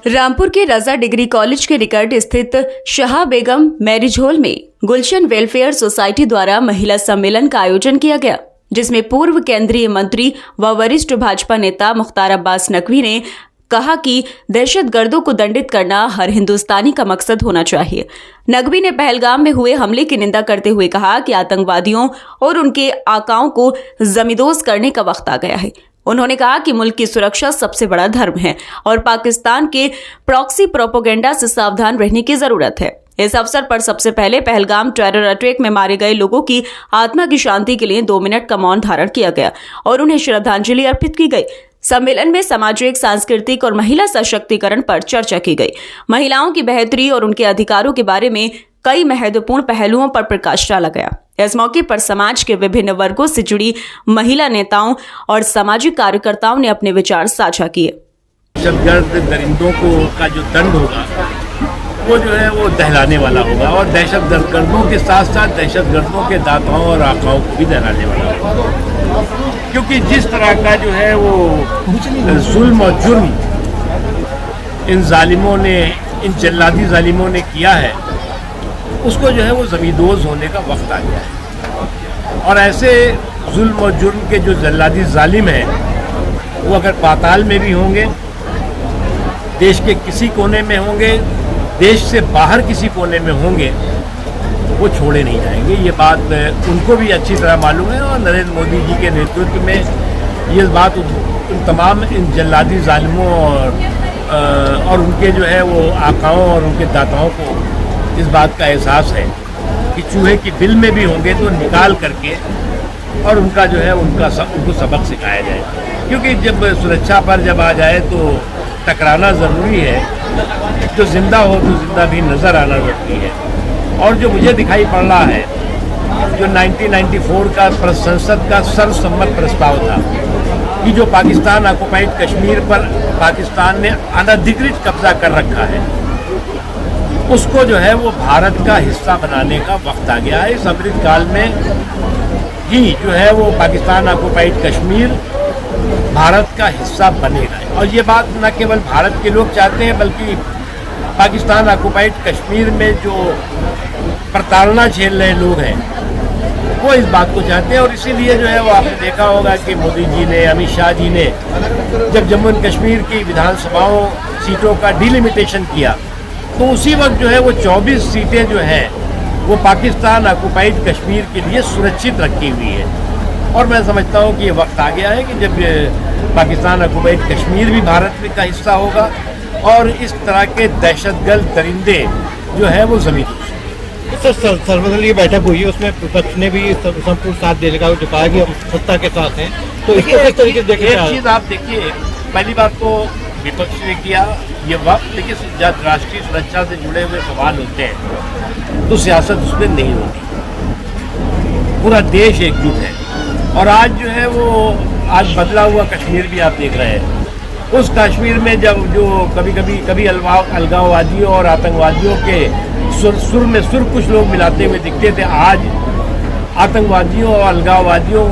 रामपुर के रजा degree college के निकट स्थित शाह बेगम मैरिज हॉल में गुलशन वेलफेयर सोसाइटी द्वारा महिला सम्मेलन का आयोजन किया गया, जिसमें पूर्व केंद्रीय मंत्री व वरिष्ठ भाजपा नेता मुख्तार अब्बास नकवी ने कहा कि दहशतगर्दों को दंडित करना हर हिंदुस्तानी का मकसद होना चाहिए। नकवी ने पहलगाम में हुए हमले की निंदा करते हुए कहा कि आतंकवादियों और उनके आकाओं को जमींदोज करने का वक्त आ गया है। उन्होंने कहा कि मुल्क की सुरक्षा सबसे बड़ा धर्म है और पाकिस्तान के प्रॉक्सी प्रोपेगेंडा से सावधान रहने की जरूरत है। इस अवसर पर सबसे पहले पहलगाम टेरर अटैक में मारे गए लोगों की आत्मा की शांति के लिए 2 मिनट का मौन धारण किया गया और उन्हें श्रद्धांजलि अर्पित की गई। सम्मेलन में सामाजिक, सांस्कृतिक और महिला सशक्तिकरण पर चर्चा की गई। महिलाओं की बेहतरी और उनके अधिकारों के बारे में कई महत्वपूर्ण पहलुओं पर प्रकाश डाला गया। इस मौके पर समाज के विभिन्न वर्गों से जुड़ी महिला नेताओं और सामाजिक कार्यकर्ताओं ने अपने विचार साझा किए। दहशतगर्द दरिंदों को का जो दंड होगा वो जो है वो दहलाने वाला होगा और दहशतगर्दों के साथ साथ दहशतगर्दों के दाताओं और आकाओं को भी दहलाने वाला होगा, क्योंकि जिस तरह का जो है वो जुल्म और जुर्म इन जालिमों ने, इन जल्लादी जालिमों ने किया है, उसको जो है वो ज़मींदोज़ होने का वक्त आ गया है। और ऐसे जुल्म और जुर्म के जो जल्लादी जालिम हैं वो अगर पाताल में भी होंगे, देश के किसी कोने में होंगे, देश से बाहर किसी कोने में होंगे, वो छोड़े नहीं जाएंगे। ये बात उनको भी अच्छी तरह मालूम है और नरेंद्र मोदी जी के नेतृत्व में ये बात उन तमाम इन जल्लादी जालिमों और उनके जो है वो आकाओं और उनके दाताओं को इस बात का एहसास है कि चूहे की बिल में भी होंगे तो निकाल करके और उनका जो है उनको सबक सिखाया जाए, क्योंकि जब सुरक्षा पर जब आ जाए तो टकराना ज़रूरी है। जो जिंदा हो तो जिंदा भी नज़र आना ज़रूरी है। और जो मुझे दिखाई पड़ रहा है, जो 1994 का संसद का सर्वसम्मत प्रस्ताव था कि जो पाकिस्तान ऑक्युपाइड कश्मीर पर पाकिस्तान ने अनधिकृत कब्जा कर रखा है, उसको जो है वो भारत का हिस्सा बनाने का वक्त आ गया है। इस अमृतकाल में ही जो है वो पाकिस्तान ऑक्युपाइड कश्मीर भारत का हिस्सा बनेगा। और ये बात न केवल भारत के लोग चाहते हैं, बल्कि पाकिस्तान ऑक्युपाइड कश्मीर में जो प्रताड़ना झेल रहे लोग हैं वो इस बात को चाहते हैं। और इसीलिए जो है वो आपने देखा होगा कि मोदी जी ने, अमित शाह जी ने जब जम्मू एंड कश्मीर की विधानसभाओं सीटों का डिलिमिटेशन किया तो उसी वक्त जो है वो 24 सीटें जो हैं वो पाकिस्तान ऑक्युपाइड कश्मीर के लिए सुरक्षित रखी हुई है। और मैं समझता हूँ कि ये वक्त आ गया है कि जब पाकिस्तान ऑक्युपाइड कश्मीर भी भारत में का हिस्सा होगा और इस तरह के दहशतगर्द दरिंदे जो है वो ज़मीन। सर, सर्वदलीय बैठक हुई है, उसमें विपक्ष ने भी संपूर्ण साथ देने का जो कहा कि हम सत्ता के साथ हैं, तो इसको किस तरीके से देखें? एक चीज़ आप देखिए, पहली बात तो विपक्ष ने किया ये वक्त, लेकिन जब राष्ट्रीय सुरक्षा से जुड़े हुए सवाल होते हैं तो सियासत उसमें नहीं होती। पूरा देश एकजुट है और आज जो है वो आज बदला हुआ कश्मीर भी आप देख रहे हैं। उस कश्मीर में जब जो कभी अलगाववादियों और आतंकवादियों के सुर में सुर कुछ लोग मिलाते हुए दिखते थे, आज आतंकवादियों और अलगाववादियों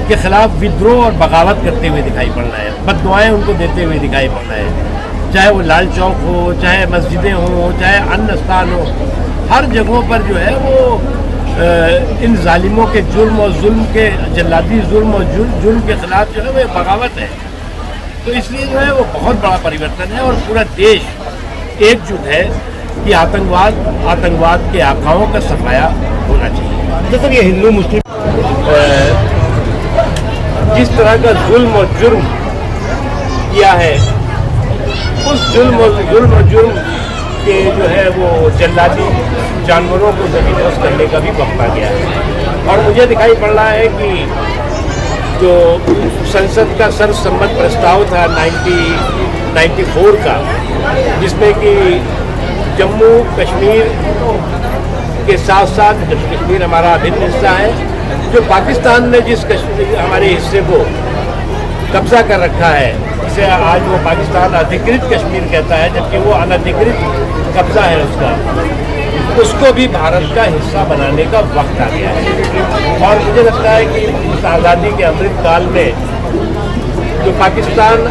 के खिलाफ विद्रोह और बगावत करते हुए दिखाई पड़ रहा है, बददुआएं उनको देते हुए दिखाई पड़ रहा है। चाहे वो लाल चौक हो, चाहे मस्जिदें हों, चाहे अन्य स्थान हो, हर जगहों पर जो है वो इन जालिमों के जुल्म और जुल्म के जल्लादी जुल्म और जुल्म के खिलाफ जो है वो बगावत है। तो इसलिए जो है वो बहुत बड़ा परिवर्तन है और पूरा देश एकजुट है कि आतंकवाद के आकाओं का सफाया होना चाहिए। जैसे कि हिंदू मुस्लिम जिस तरह का जुल्म और जुर्म किया है, उस जुल्म और जुर्म के जो है वो जल्लादी जानवरों को ज़मींदोज़ करने का भी वक्त आ गया है। और मुझे दिखाई पड़ रहा है कि जो संसद का सर्वसम्मत प्रस्ताव था 1994 का, जिसमें कि जम्मू कश्मीर के साथ साथ कश्मीर हमारा अभिन्न हिस्सा है, जो पाकिस्तान ने जिस हमारे हिस्से को कब्जा कर रखा है, इसे आज वो पाकिस्तान अधिकृत कश्मीर कहता है, जबकि वो अनधिकृत कब्जा है उसको भी भारत का हिस्सा बनाने का वक्त आ गया है। और मुझे लगता है कि इस आज़ादी के अमृत काल में जो पाकिस्तान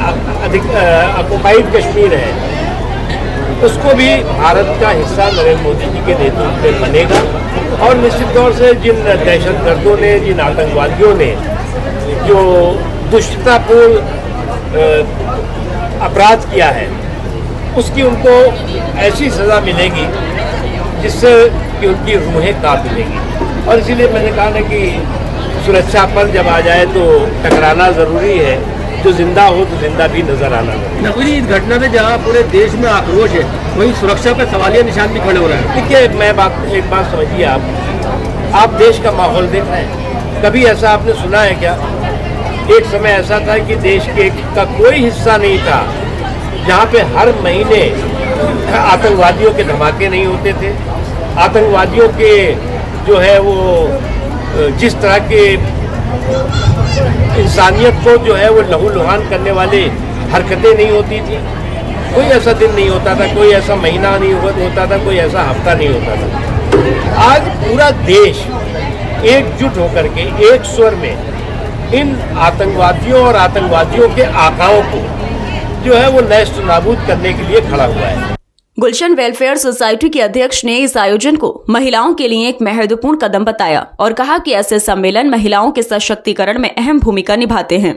ऑक्युपाइड कश्मीर है उसको भी भारत का हिस्सा नरेंद्र मोदी जी के नेतृत्व में बनेगा। और निश्चित तौर से जिन दहशतगर्दों ने, जिन आतंकवादियों ने जो दुष्टतापूर्ण अपराध किया है, उसकी उनको ऐसी सज़ा मिलेगी जिससे कि उनकी रूहें कांप मिलेंगी। और इसीलिए मैंने कहा ना कि सुरक्षा पर जब आ जाए तो टकराना ज़रूरी है, जो जिंदा हो तो जिंदा भी नजर आना ज़रूरी है। नकवी इस घटना में जहाँ पूरे देश में आक्रोश है, वहीं सुरक्षा पर सवालिया निशान भी खड़े हो रहे हैं। देखिए, एक बात समझिए, आप देश का माहौल देख रहे हैं। कभी ऐसा आपने सुना है क्या? एक समय ऐसा था कि देश का कोई हिस्सा नहीं था जहाँ पे हर महीने आतंकवादियों के धमाके नहीं होते थे। आतंकवादियों के जो है वो जिस तरह के इंसानियत को जो है वो लहूलुहान करने वाले हरकतें नहीं होती थी। कोई ऐसा दिन नहीं होता था, कोई ऐसा महीना नहीं होता था, कोई ऐसा हफ्ता नहीं होता था। आज पूरा देश एकजुट होकर के एक स्वर में इन आतंकवादियों और आतंकवादियों के आकाओं को जो है वो नष्ट नाबूद करने के लिए खड़ा हुआ है। गुलशन वेलफेयर सोसाइटी के अध्यक्ष ने इस आयोजन को महिलाओं के लिए एक महत्वपूर्ण कदम बताया और कहा कि ऐसे सम्मेलन महिलाओं के सशक्तिकरण में अहम भूमिका निभाते हैं।